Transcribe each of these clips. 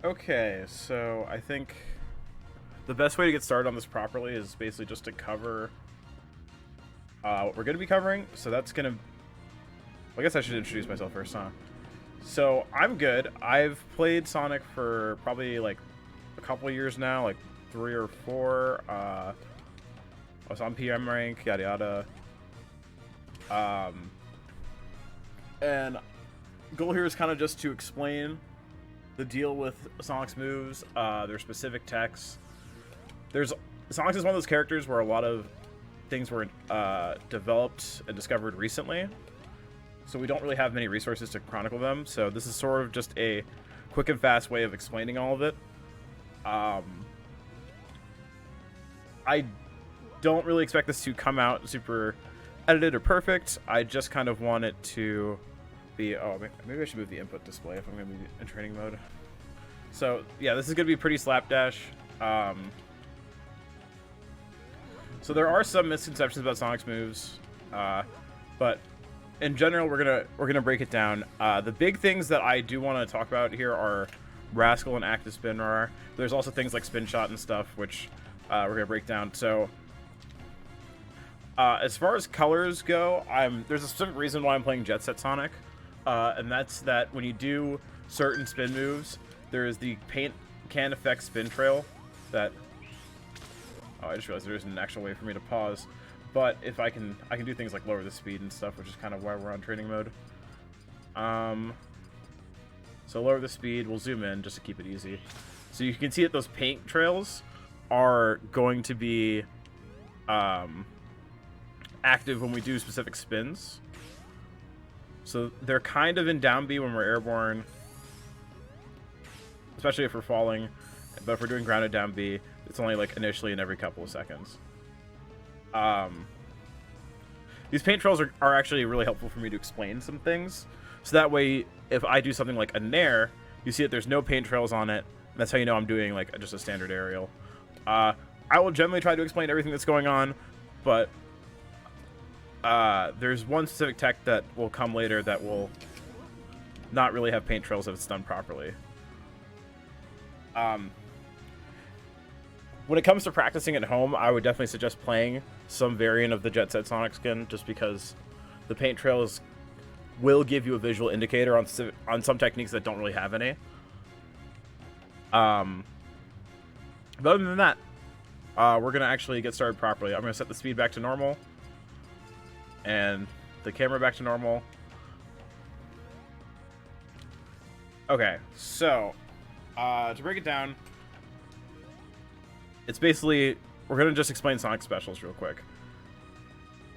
Okay, so I think the best way to get started on this properly is basically just to cover what we're going to be covering. So that's going to... I guess I should introduce myself first, huh? So I'm good. I've played Sonic for probably like a couple of years now, like 3 or 4. I was on PM rank, yada yada. And goal here is kind of just to explain the deal with Sonic's moves, their specific techs. Sonic is one of those characters where a lot of things were developed and discovered recently, so we don't really have many resources to chronicle them. So this is sort of just a quick and fast way of explaining all of it. I don't really expect this to come out super edited or perfect. I just kind of want it to be... Oh, maybe I should move the input display if I'm going to be in training mode. So, yeah, this is going to be pretty slapdash. So there are some misconceptions about Sonic's moves, but in general, we're gonna break it down. The big things that I do want to talk about here are RASCAL and active SpinRAR. There's also things like Spin Shot and stuff, which we're gonna break down. So, as far as colors go, there's a specific reason why I'm playing Jet Set Sonic, and that's that when you do certain spin moves, there is the paint can affect spin trail that... Oh, I just realized there isn't an actual way for me to pause. But if I can do things like lower the speed and stuff, which is kind of why we're on training mode. So lower the speed, we'll zoom in just to keep it easy. So you can see that those paint trails are going to be active when we do specific spins. So they're kind of in down B when we're airborne, especially if we're falling. But if we're doing grounded down B, it's only like initially in every couple of seconds. These paint trails are actually really helpful for me to explain some things. So that way, if I do something like a Nair, you see that there's no paint trails on it. And that's how you know I'm doing like just a standard aerial. I will generally try to explain everything that's going on, but there's one specific tech that will come later that will not really have paint trails if it's done properly. When it comes to practicing at home, I would definitely suggest playing some variant of the Jet Set Sonic skin, just because the paint trails will give you a visual indicator on some techniques that don't really have any. But other than that, we're going to actually get started properly. I'm going to set the speed back to normal, and the camera back to normal. Okay, so, to break it down, it's basically, we're going to just explain Sonic specials real quick.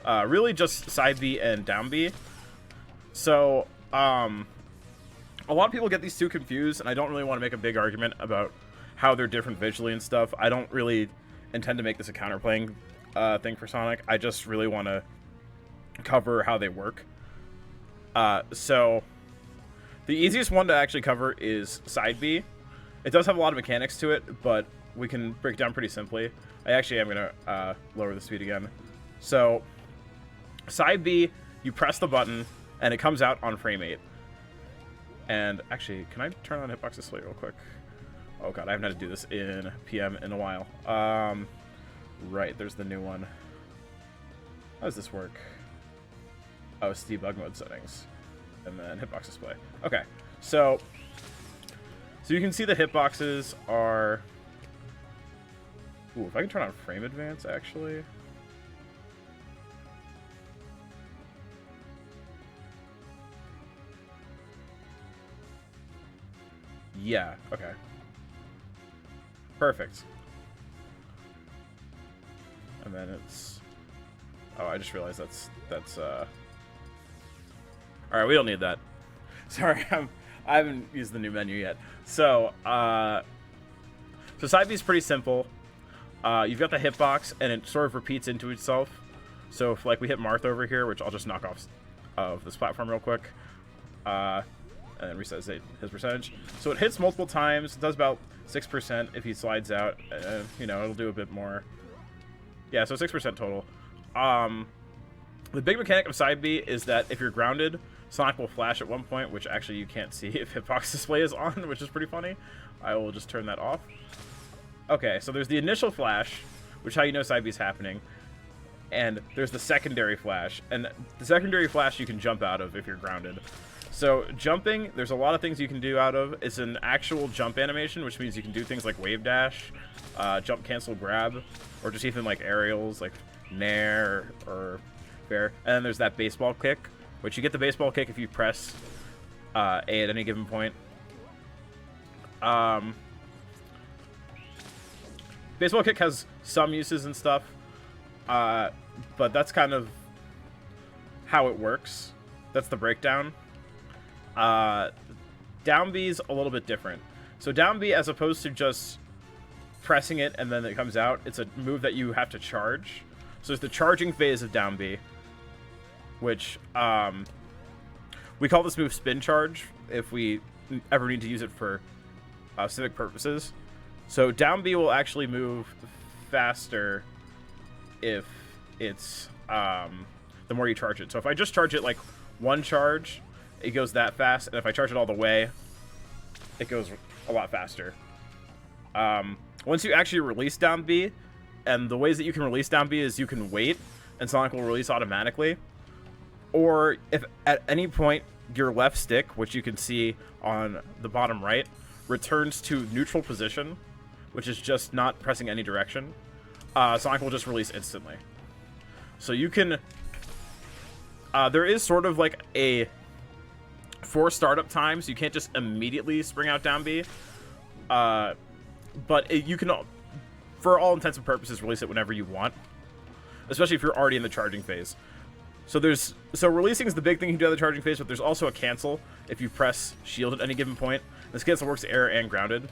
Really just side B and down B. So, a lot of people get these two confused, and I don't really want to make a big argument about how they're different visually and stuff. I don't really intend to make this a counterplaying thing for Sonic. I just really want to cover how they work. So, the easiest one to actually cover is side B. It does have a lot of mechanics to it, but we can break down pretty simply. I actually am going to lower the speed again. So, side B, you press the button, and it comes out on frame 8. And actually, can I turn on hitbox display real quick? Oh god, I haven't had to do this in PM in a while. Right, there's the new one. How does this work? Oh, it's debug mode settings. And then hitbox display. Okay, so you can see the hitboxes are... Ooh, if I can turn on frame advance, actually. Yeah, okay. Perfect. And then it's... Oh, I just realized that's Alright, we don't need that. Sorry, I haven't used the new menu yet. So, so side B is pretty simple. You've got the hitbox, and it sort of repeats into itself. So if like we hit Marth over here, which I'll just knock off of this platform real quick, and then reset his percentage. So it hits multiple times. It does about 6% if he slides out. You know, it'll do a bit more. Yeah, so 6% total. The big mechanic of side B is that if you're grounded, Sonic will flash at one point, which actually you can't see if hitbox display is on, which is pretty funny. I will just turn that off. Okay, so there's the initial flash, which is how you know side B is happening. And there's the secondary flash. And the secondary flash you can jump out of if you're grounded. So jumping, there's a lot of things you can do out of. It's an actual jump animation, which means you can do things like wave dash, jump, cancel, grab, or just even like aerials, like nair or fair. And then there's that baseball kick, which you get the baseball kick if you press A at any given point. Baseball kick has some uses and stuff, but that's kind of how it works. That's the breakdown. Down B's a little bit different. So down B, as opposed to just pressing it and then it comes out, it's a move that you have to charge. So it's the charging phase of down B, which we call this move spin charge if we ever need to use it for civic purposes. So down B will actually move faster if it's the more you charge it. So if I just charge it like one charge, it goes that fast, and if I charge it all the way, it goes a lot faster. Once you actually release down B, and the ways that you can release down B is you can wait, and Sonic will release automatically, or if at any point your left stick, which you can see on the bottom right, returns to neutral position, which is just not pressing any direction, Sonic will just release instantly. So you can... there is sort of like a... for startup time, so you can't just immediately spring out down B. But you can, for all intents and purposes, release it whenever you want, especially if you're already in the charging phase. So releasing is the big thing you can do at the charging phase, but there's also a cancel if you press shield at any given point. This cancel works air and grounded.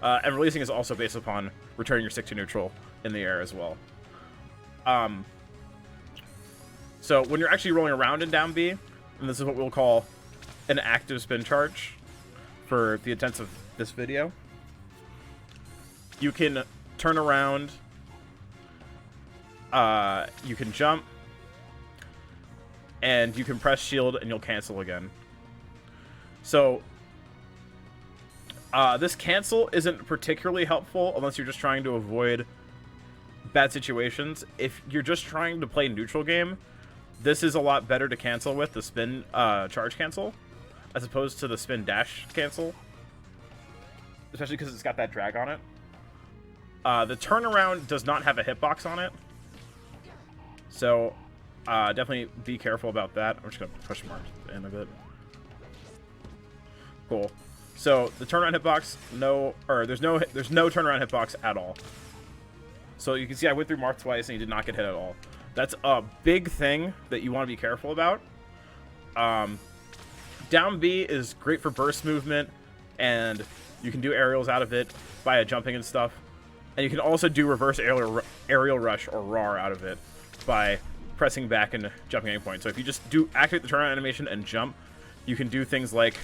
And releasing is also based upon returning your stick to neutral in the air as well. So when you're actually rolling around in down B, and this is what we'll call an active spin charge for the intents of this video, you can turn around, you can jump, and you can press shield and you'll cancel again. So this cancel isn't particularly helpful unless you're just trying to avoid bad situations. If you're just trying to play neutral game, this is a lot better to cancel with, the spin charge cancel, as opposed to the spin dash cancel, especially because it's got that drag on it. The turnaround does not have a hitbox on it, so definitely be careful about that. I'm just gonna push mark in a bit. Cool. So the turnaround hitbox, there's no turnaround hitbox at all. So you can see I went through mark twice and he did not get hit at all. That's a big thing that you want to be careful about. Down B is great for burst movement, and you can do aerials out of it via jumping and stuff. And you can also do reverse aerial rush or RAR out of it by pressing back and jumping at any point. So if you just activate the turnaround animation and jump, you can do things like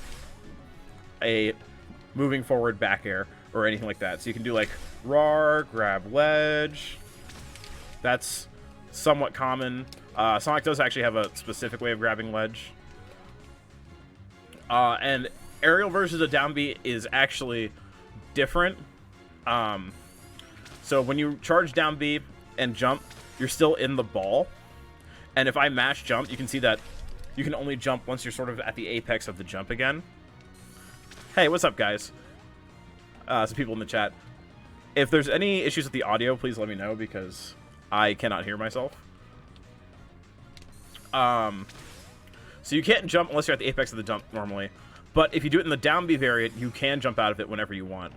a moving forward back air or anything like that. So you can do like RAR, grab ledge. That's somewhat common. Sonic does actually have a specific way of grabbing ledge. And aerial versus a down B is actually different. So when you charge down B and jump, you're still in the ball. And if I mash jump, you can see that you can only jump once you're sort of at the apex of the jump again. Hey, what's up, guys? Some people in the chat. If there's any issues with the audio, please let me know, because I cannot hear myself. So you can't jump unless you're at the apex of the jump normally. But if you do it in the down B variant, you can jump out of it whenever you want.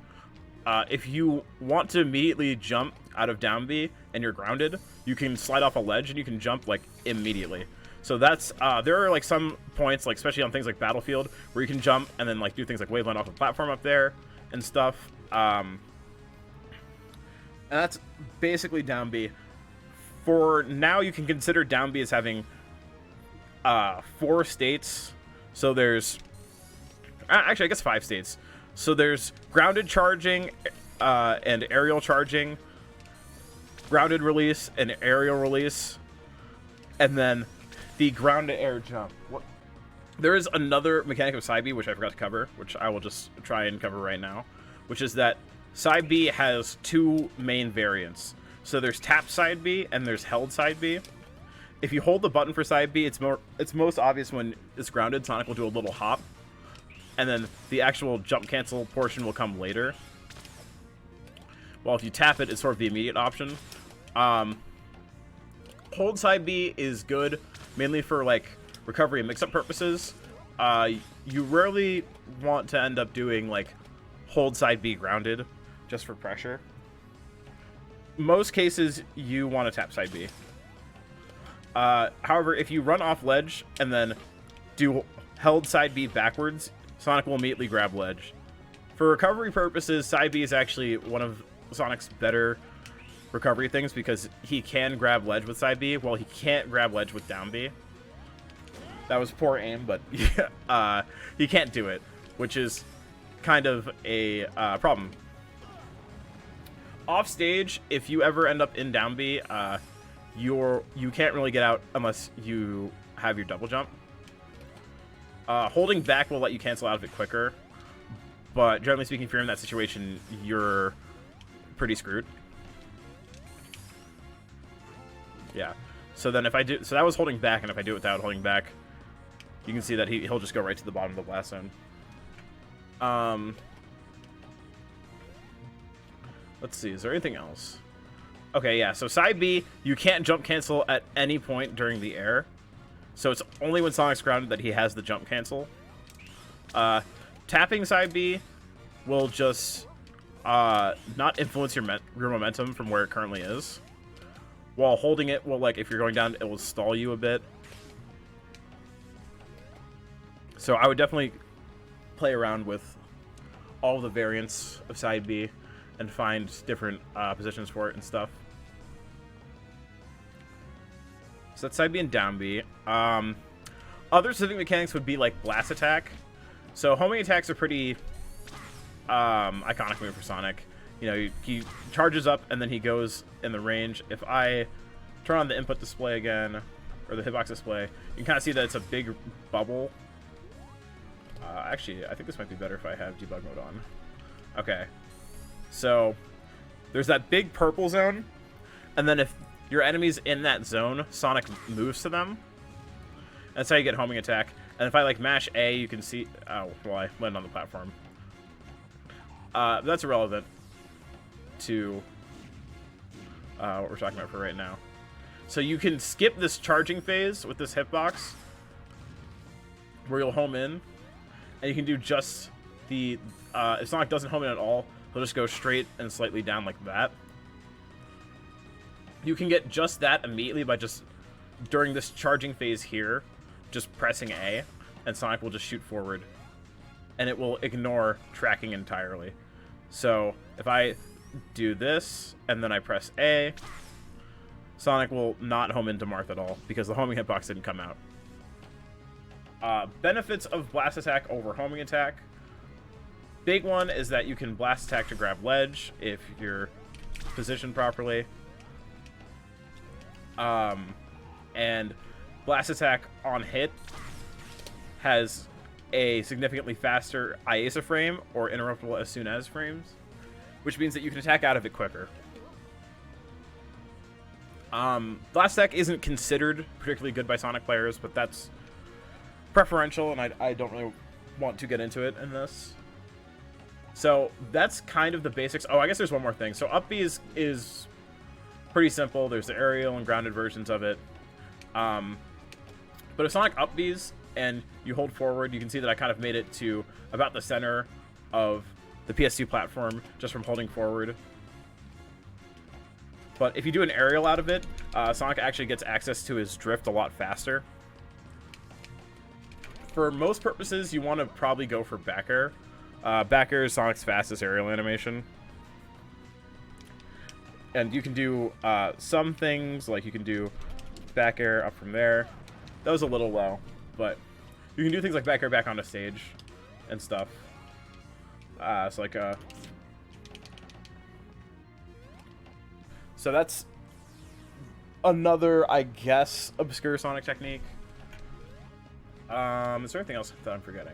If you want to immediately jump out of down B and you're grounded, you can slide off a ledge and you can jump like immediately. So that's there are like some points, like especially on things like Battlefield, where you can jump and then like do things like waveland off a platform up there and stuff. And that's basically down B. For now, you can consider down B as having 4 states. So there's actually, I guess 5 states. So there's grounded charging and aerial charging, grounded release and aerial release, and then the ground to air jump. What? There is another mechanic of side B, which I forgot to cover, which I will just try and cover right now, which is that side B has two main variants. So there's tap side B and there's held side B. If you hold the button for side B, it's most obvious when it's grounded. Sonic will do a little hop, and then the actual jump cancel portion will come later. While if you tap it, it's sort of the immediate option. Hold side B is good, mainly for like recovery and mix-up purposes. You rarely want to end up doing like hold side B grounded just for pressure. Most cases, you want to tap side B. However, if you run off ledge and then do held side B backwards, Sonic will immediately grab ledge. For recovery purposes, side B is actually one of Sonic's better recovery things because he can grab ledge with side B, while he can't grab ledge with down B. That was poor aim, but he can't do it, which is kind of a problem. Off stage, if you ever end up in down B, you can't really get out unless you have your double jump. Holding back will let you cancel out of it quicker, but generally speaking, if you're in that situation, you're pretty screwed. Yeah. So then if I do, so that was holding back, and if I do it without holding back, you can see that he'll just go right to the bottom of the blast zone. Let's see, is there anything else? Okay, yeah, so side B, you can't jump cancel at any point during the air. So it's only when Sonic's grounded that he has the jump cancel. Tapping side B will just not influence your momentum from where it currently is. While holding it will, like, if you're going down, it will stall you a bit. So I would definitely play around with all the variants of side B and find different positions for it and stuff. So that's side B and down B. Other specific mechanics would be like blast attack. So homing attacks are pretty iconic move for Sonic. You know, he charges up and then he goes in the range. If I turn on the input display again, or the hitbox display, you can kind of see that it's a big bubble. Actually, I think this might be better if I have debug mode on. Okay. So there's that big purple zone, and then if your enemy's in that zone, Sonic moves to them. That's how you get homing attack. And if I like mash A, you can see. Oh, well, I landed on the platform. That's irrelevant to what we're talking about for right now. So you can skip this charging phase with this hitbox, where you'll home in, and you can do just the. If Sonic doesn't home in at all, he'll just go straight and slightly down like that. You can get just that immediately by just, during this charging phase here, just pressing A, and Sonic will just shoot forward. And it will ignore tracking entirely. So, if I do this, and then I press A, Sonic will not home into Marth at all, because the homing hitbox didn't come out. Benefits of blast attack over homing attack. Big one is that you can blast attack to grab ledge if you're positioned properly. And blast attack on hit has a significantly faster IASA frame, or interruptible as soon as frames, which means that you can attack out of it quicker. Blast attack isn't considered particularly good by Sonic players, but that's preferential, and I don't really want to get into it in this. So that's kind of the basics. Oh, I guess there's one more thing. So up B is pretty simple. There's the aerial and grounded versions of it. But if Sonic up Bs and you hold forward, you can see that I kind of made it to about the center of the PS2 platform just from holding forward. But if you do an aerial out of it, Sonic actually gets access to his drift a lot faster. For most purposes, you want to probably go for back air. Back air is Sonic's fastest aerial animation. And you can do some things, like you can do back air up from there. That was a little low, but you can do things like back air back onto stage and stuff. So like so that's another, I guess, obscure Sonic technique. Is there anything else that I'm forgetting?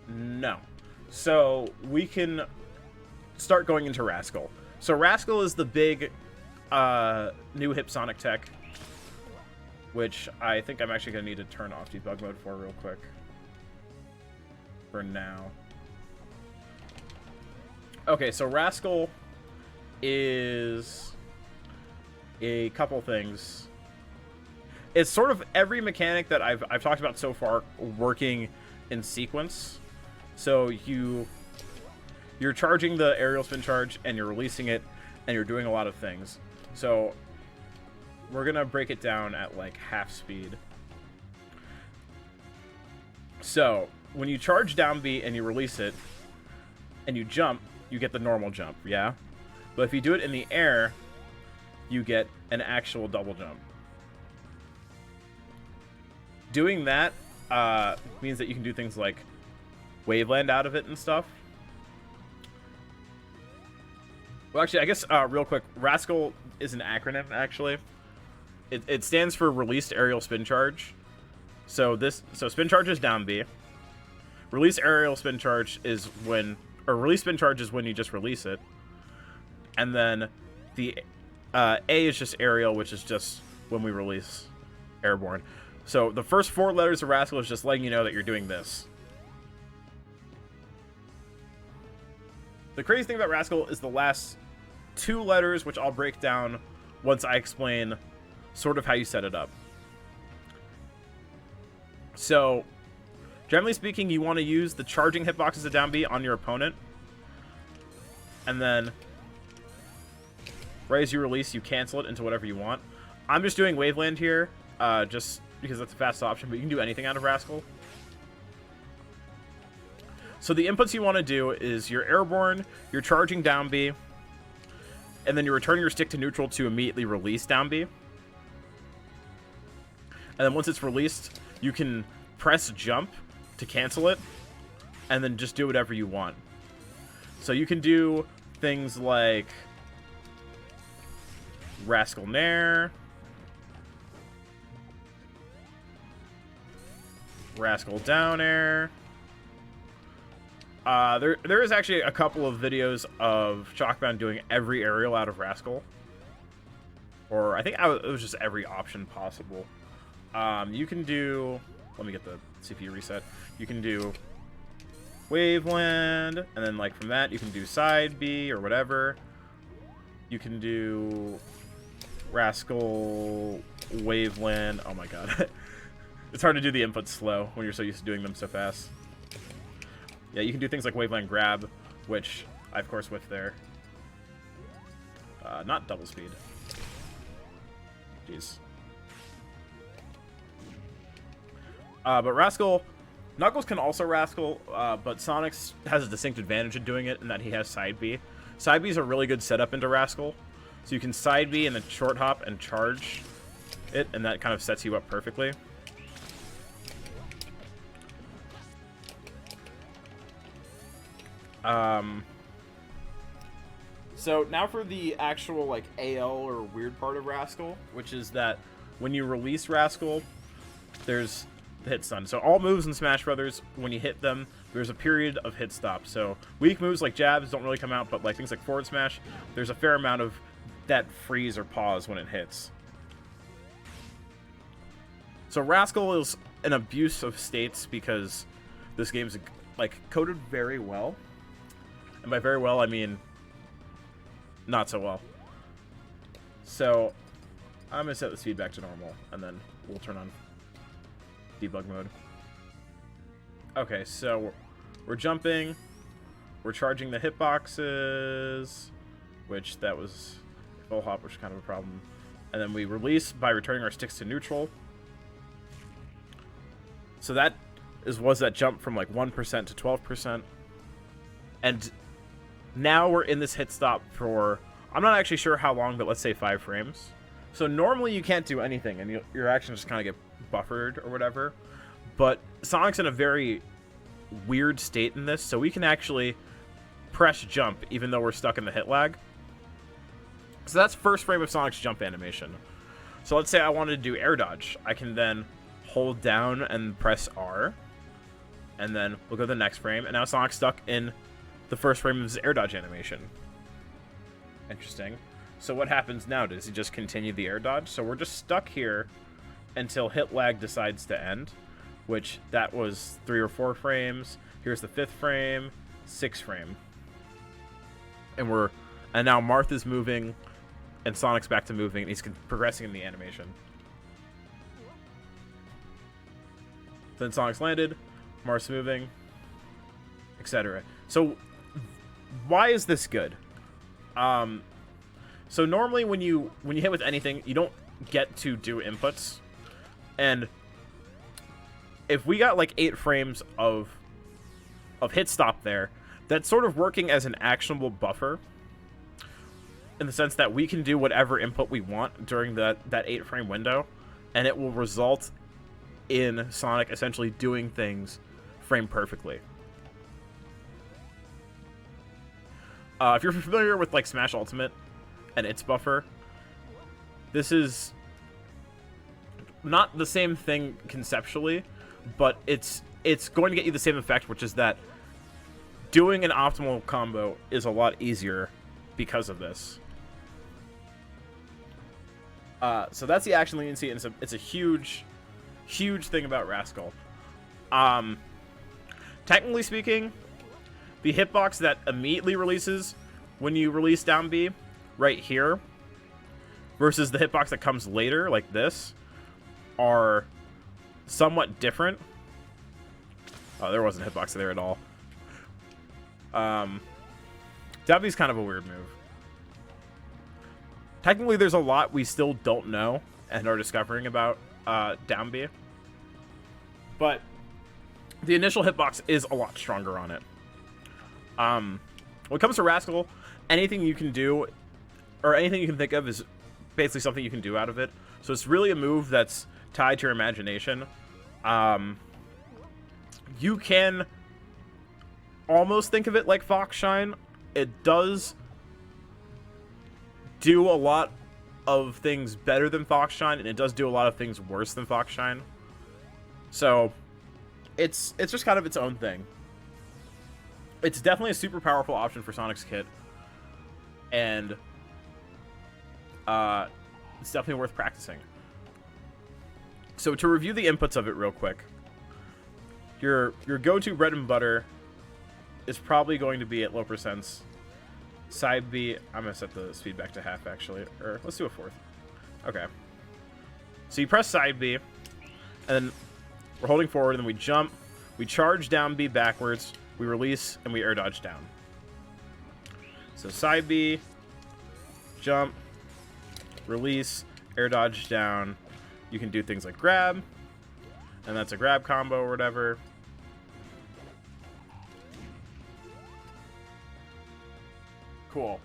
No. So we can start going into RASCAL. So RASCAL is the big new hip Sonic tech, which I think I'm actually going to need to turn off debug mode for real quick. For now. Okay, so RASCAL is a couple things. It's sort of every mechanic that I've talked about so far working in sequence. So you're charging the aerial spin charge and you're releasing it and you're doing a lot of things. So we're gonna break it down at like half speed. So when you charge down B and you release it and you jump, you get the normal jump, yeah? But if you do it in the air, you get an actual double jump. Doing that means that you can do things like waveland out of it and stuff. Well, actually, I guess real quick, RASCAL is an acronym, actually. It stands for Released Aerial Spin Charge. So spin charge is down B. Release aerial spin charge is when, or release spin charge is when you just release it. And then the A is just aerial, which is just when we release airborne. So the first 4 letters of RASCAL is just letting you know that you're doing this. The crazy thing about RASCAL is the last 2 letters, which I'll break down once I explain sort of how you set it up. So, generally speaking, you want to use the charging hitboxes of down B on your opponent. And then, right as you release, you cancel it into whatever you want. I'm just doing Waveland here, just because that's a fast option, but you can do anything out of RASCAL. So the inputs you want to do is you're airborne, you're charging down B, and then you're returning your stick to neutral to immediately release down B. And then once it's released, you can press jump to cancel it, and then just do whatever you want. So you can do things like RASCAL Nair, RASCAL Down Air. There is actually a couple of videos of Chalkbound doing every aerial out of RASCAL. Or I think it was just every option possible. You can do... Let me get the CPU reset. You can do Waveland, and then like from that you can do side B or whatever. You can do RASCAL Waveland. Oh my god. It's hard to do the inputs slow when you're so used to doing them so fast. Yeah, you can do things like Waveland Grab, which I, of course, whiffed there. Not double speed. Jeez. But RASCAL... Knuckles can also RASCAL, but Sonic's has a distinct advantage in doing it in that he has side B. Side B is a really good setup into RASCAL. So you can side B and then short hop and charge it, and that kind of sets you up perfectly. So now for the actual like AL or weird part of RASCAL, which is that when you release RASCAL, there's the hit stun. So all moves in Smash Brothers, when you hit them, there's a period of hit stop. So weak moves like jabs don't really come out, but like things like forward smash, there's a fair amount of that freeze or pause when it hits. So RASCAL is an abuse of states because this game's like coded very well. And by very well, I mean not so well. So I'm going to set the speed back to normal, and then we'll turn on debug mode. Okay, so we're jumping. We're charging the hitboxes, which that was full hop, which is kind of a problem. And then we release by returning our sticks to neutral. So that was that jump from like 1% to 12%. And now we're in this hit stop for, I'm not actually sure how long, but let's say 5 frames. So normally you can't do anything, and your actions just kind of get buffered or whatever. But Sonic's in a very weird state in this, so we can actually press jump even though we're stuck in the hit lag. So that's first frame of Sonic's jump animation. So let's say I wanted to do air dodge. I can then hold down and press R, and then we'll go to the next frame, and now Sonic's stuck in the first frame of his air dodge animation. Interesting. So what happens now? Does he just continue the air dodge? So we're just stuck here until hit lag decides to end, which that was 3 or 4 frames. Here's the 5th frame, 6th frame. And now Martha's moving, and Sonic's back to moving, and he's progressing in the animation. Then Sonic's landed, Marth's moving, etc. So why is this good? So normally when you hit with anything, you don't get to do inputs, and if we got like 8 frames of hit stop there, that's sort of working as an actionable buffer, in the sense that we can do whatever input we want during that 8 frame window, and it will result in Sonic essentially doing things frame perfectly. If you're familiar with like Smash Ultimate and its buffer, this is not the same thing conceptually, but it's going to get you the same effect, which is that doing an optimal combo is a lot easier because of this. So that's the action leniency, and it's a huge thing about RASCAL. Technically speaking, the hitbox that immediately releases when you release down B right here versus the hitbox that comes later, like this, are somewhat different. Oh, there wasn't a hitbox there at all. Down B is kind of a weird move. Technically, there's a lot we still don't know and are discovering about down B. But the initial hitbox is a lot stronger on it. When it comes to RASCAL, anything you can do, or anything you can think of, is basically something you can do out of it. So it's really a move that's tied to your imagination. You can almost think of it like Fox Shine. It does do a lot of things better than Fox Shine, and it does do a lot of things worse than Fox Shine. So it's just kind of its own thing. It's definitely a super powerful option for Sonic's kit, and it's definitely worth practicing. So to review the inputs of it real quick, your go-to bread and butter is probably going to be at low percents. Side B, I'm going to set the speed back to half, actually. Or let's do a 4th. Okay. So you press side B, and then we're holding forward, and then we jump. We charge down B backwards. We release, and we air dodge down. So side B, jump, release, air dodge down. You can do things like grab, and that's a grab combo or whatever. Cool.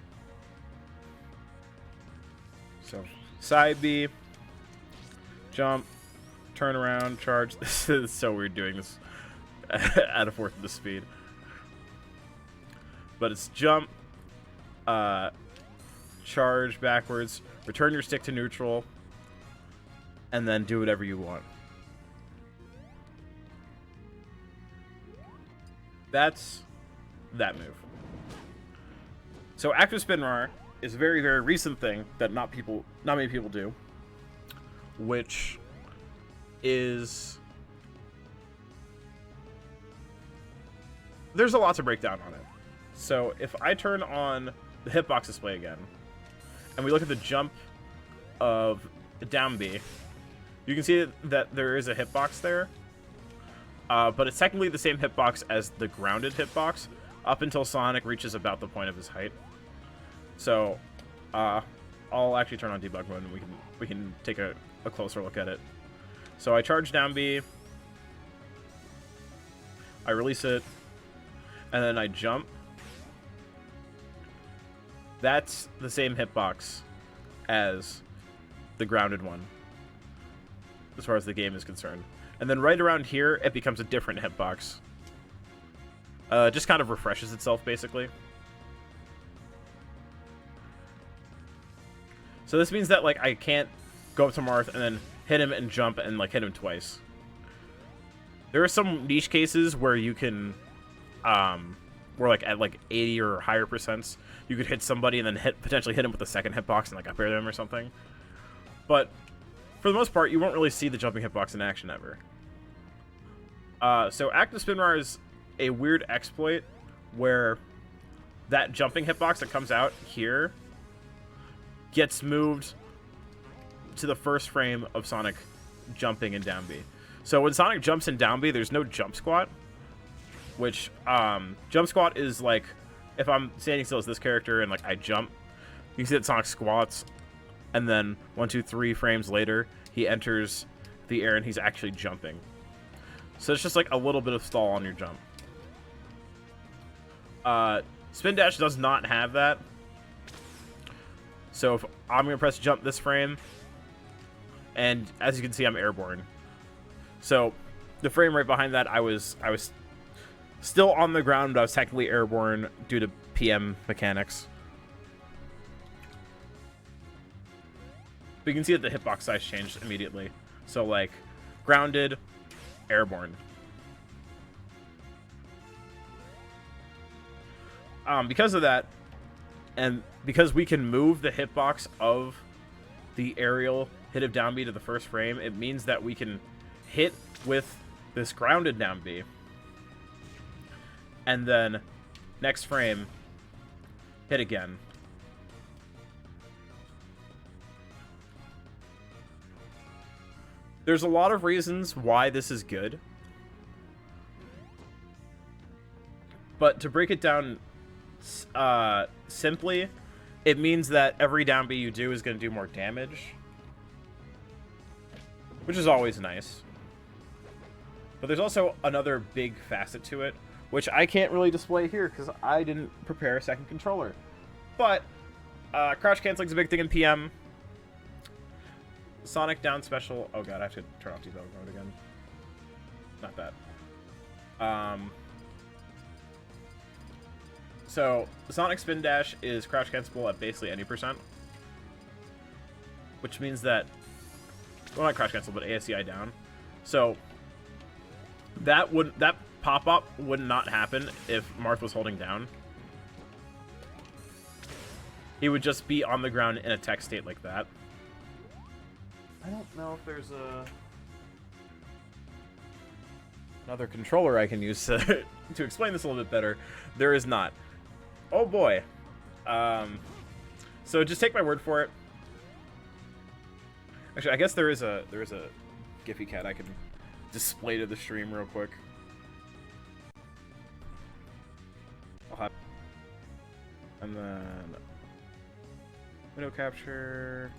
So side B, jump, turn around, charge. This is so weird doing this at a 4th of the speed. But it's jump, charge backwards, return your stick to neutral, and then do whatever you want. That's that move. So active SpinRAR is a very, very recent thing that not many people do, which is, there's a lot to break down on it. So if I turn on the hitbox display again, and we look at the jump of down B, you can see that there is a hitbox there, but it's technically the same hitbox as the grounded hitbox up until Sonic reaches about the point of his height. So I'll actually turn on debug mode, and we can take a closer look at it. So I charge down B, I release it, and then I jump. That's the same hitbox as the grounded one, as far as the game is concerned. And then right around here, it becomes a different hitbox. Just kind of refreshes itself, basically. So this means that, like, I can't go up to Marth and then hit him and jump and, like, hit him twice. There are some niche cases where you can, where like at like 80 or higher percents, you could hit somebody and then potentially hit them with a second hitbox and like up air them or something. But for the most part, you won't really see the jumping hitbox in action ever. So active SpinRAR is a weird exploit where that jumping hitbox that comes out here gets moved to the first frame of Sonic jumping in down B. So when Sonic jumps in down B, there's no jump squat, which jump squat is like if I'm standing still as this character and like I jump, you can see that Sonic squats, and then 1, 2, 3 frames later he enters the air and he's actually jumping. So it's just like a little bit of stall on your jump. Spin dash does not have that. So if I'm gonna press jump this frame, and as you can see, I'm airborne. So the frame right behind that, I was still on the ground, but I was technically airborne due to PM mechanics. But you can see that the hitbox size changed immediately. So like grounded, airborne. Because of that, and because we can move the hitbox of the aerial hit of down B to the first frame, it means that we can hit with this grounded down B, and then next frame hit again. There's a lot of reasons why this is good, but to break it down simply, it means that every down B you do is going to do more damage, which is always nice. But there's also another big facet to it, which I can't really display here because I didn't prepare a second controller. But crouch canceling is a big thing in PM. Sonic down special. Oh god, I have to turn off debug mode again. Not that. So Sonic spin dash is crouch cancelable at basically any percent, which means that, well, not crouch cancel, but ASCI down. So that pop-up would not happen if Marth was holding down. He would just be on the ground in a tech state like that. I don't know if there's another controller I can use to explain this a little bit better. There is not. Oh boy. So just take my word for it. Actually, I guess there is a Giphy cat I can display to the stream real quick. And then window capture.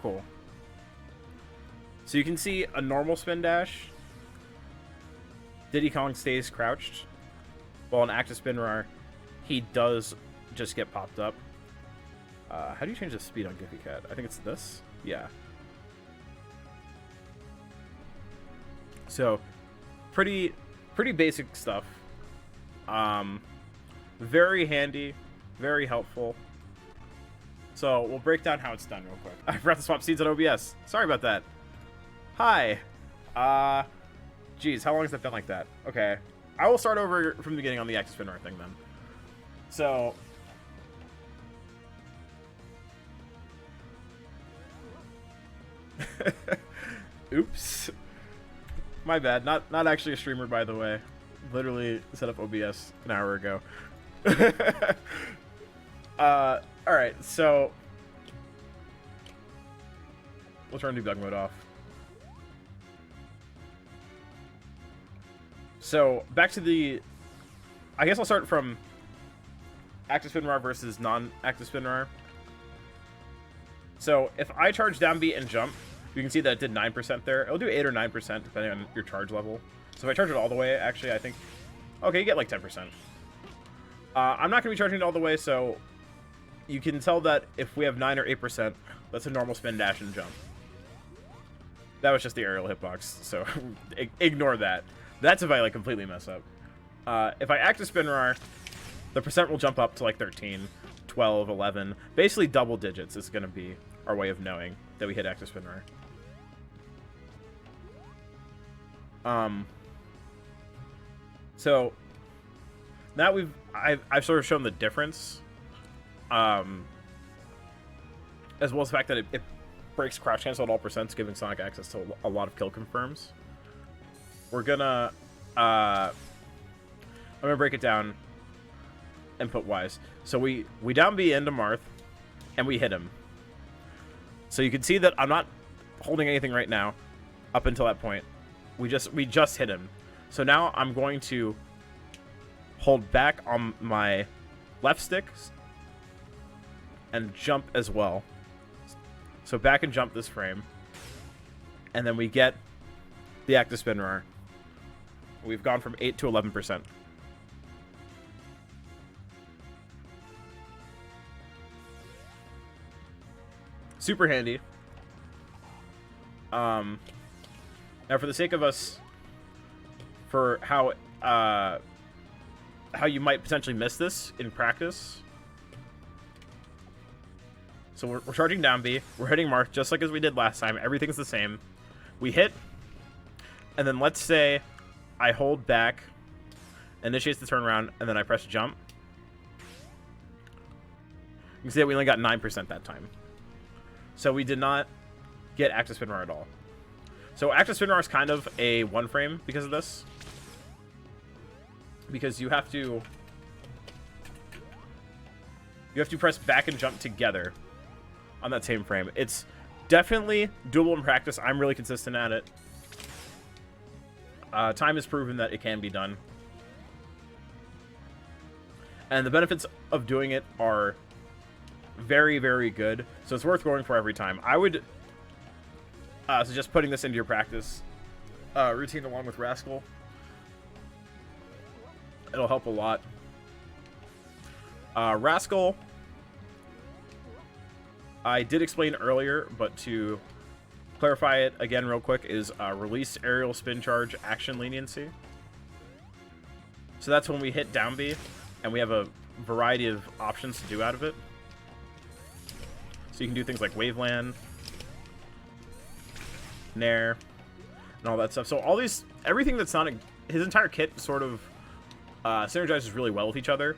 Cool. So you can see a normal spin dash. Diddy Kong stays crouched, while in active SpinRAR, he does just get popped up. How do you change the speed on Giphy Cat? I think it's this. Yeah. So, pretty basic stuff. Very handy, very helpful. So we'll break down how it's done real quick. I forgot to swap scenes on OBS. Sorry about that. Hi. Geez, how long has that been like that? Okay. I will start over from the beginning on the active SpinRAR thing then. So oops. My bad. Not actually a streamer, by the way. Literally set up OBS an hour ago. Alright, so we'll turn debug mode off. So back to the, I guess I'll start from active SpinRAR versus non-active SpinRAR. So if I charge down B and jump, you can see that it did 9% there. It'll do 8 or 9% depending on your charge level. So if I charge it all the way, actually, I think, okay, you get like 10%. I'm not going to be charging it all the way, so you can tell that if we have 9 or 8%, that's a normal spin, dash, and jump. That was just the aerial hitbox, so ignore that. That's if I like completely mess up. If I active SpinRAR, the percent will jump up to like 13, 12, 11. Basically double digits is going to be our way of knowing that we hit active SpinRAR. So now I've sort of shown the difference, as well as the fact that it breaks crouch cancel at all percents, giving Sonic access to a lot of kill confirms. We're gonna I'm gonna break it down input wise. So we down B into Marth, and we hit him. So you can see that I'm not holding anything right now up until that point. We just hit him. So now I'm going to hold back on my left stick and jump as well. So back and jump this frame. And then we get the active SpinRAR. We've gone from 8 to 11%. Super handy. Now for the sake of us, for how you might potentially miss this in practice. So we're charging down B. We're hitting Marth just like as we did last time. Everything's the same. We hit, and then let's say I hold back, initiates the turnaround, and then I press jump. You can see that we only got 9% that time. So we did not get active SpinRAR at all. So active SpinRAR is kind of a one frame because of this. Because you have to press back and jump together on that same frame. It's definitely doable in practice. I'm really consistent at it. Time has proven that it can be done. And the benefits of doing it are very, very good. So it's worth going for every time. I would suggest putting this into your practice routine along with RASCAL. It'll help a lot. RASCAL, I did explain earlier, but to clarify it again real quick, is release aerial spin charge action leniency. So that's when we hit down B, and we have a variety of options to do out of it. So you can do things like Waveland, Nair, and all that stuff. So all these, everything that Sonic, his entire kit sort of synergizes really well with each other.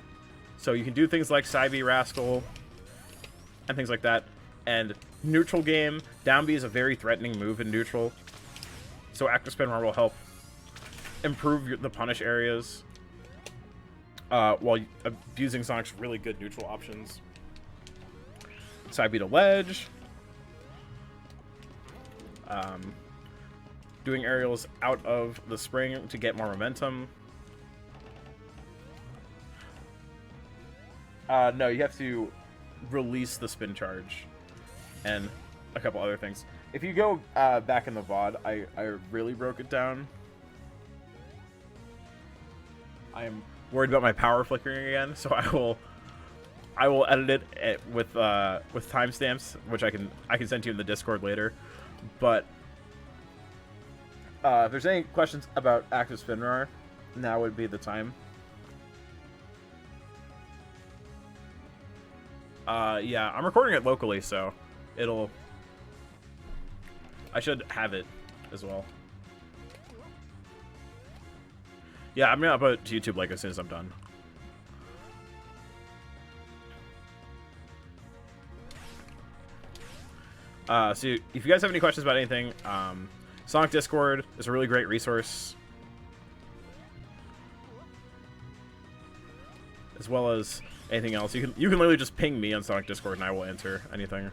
So you can do things like Side B, RASCAL, and things like that. And neutral game, down B is a very threatening move in neutral. So active SpinRAR will help improve the punish areas while abusing Sonic's really good neutral options. Side B to ledge. Doing aerials out of the spring to get more momentum. No, you have to release the spin charge and a couple other things. If you go back in the VOD, I really broke it down. I am worried about my power flickering again, so I will edit it with timestamps, which I can send to you in the Discord later. But if there's any questions about active SpinRAR, now would be the time. Yeah, I'm recording it locally, so I should have it as well. Yeah, I'm gonna upload it to YouTube like as soon as I'm done. So if you guys have any questions about anything, Sonic Discord is a really great resource, as well as anything else. You can literally just ping me on Sonic Discord and I will answer anything.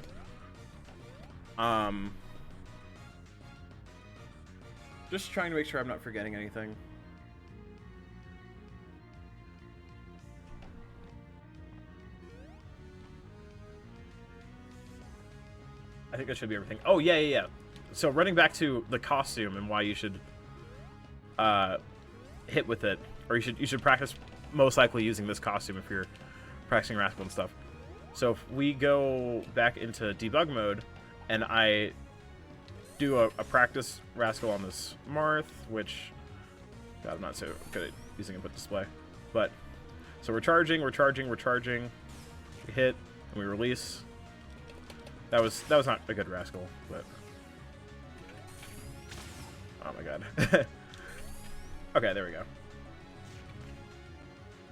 Just trying to make sure I'm not forgetting anything. I think that should be everything. Oh, yeah. So running back to the costume and why you should hit with it, or you should practice most likely using this costume if you're practicing RASCAL and stuff. So if we go back into debug mode and I do a practice RASCAL on this Marth, which God, I'm not so good at using input display, but so we're charging, we hit and we release. That was not a good RASCAL, but oh my god. Okay, there we go.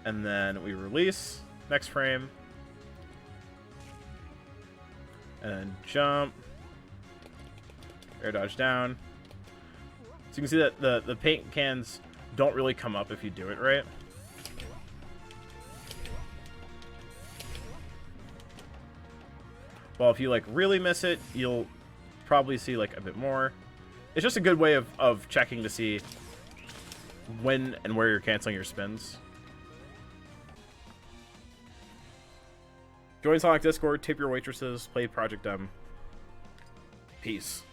And then we release. Next frame. And jump. Air dodge down. So you can see that the paint cans don't really come up if you do it right. Well, if you like really miss it, you'll probably see like a bit more. It's just a good way of checking to see when and where you're canceling your spins. Join Sonic Discord, tip your waitresses, play Project M. Peace.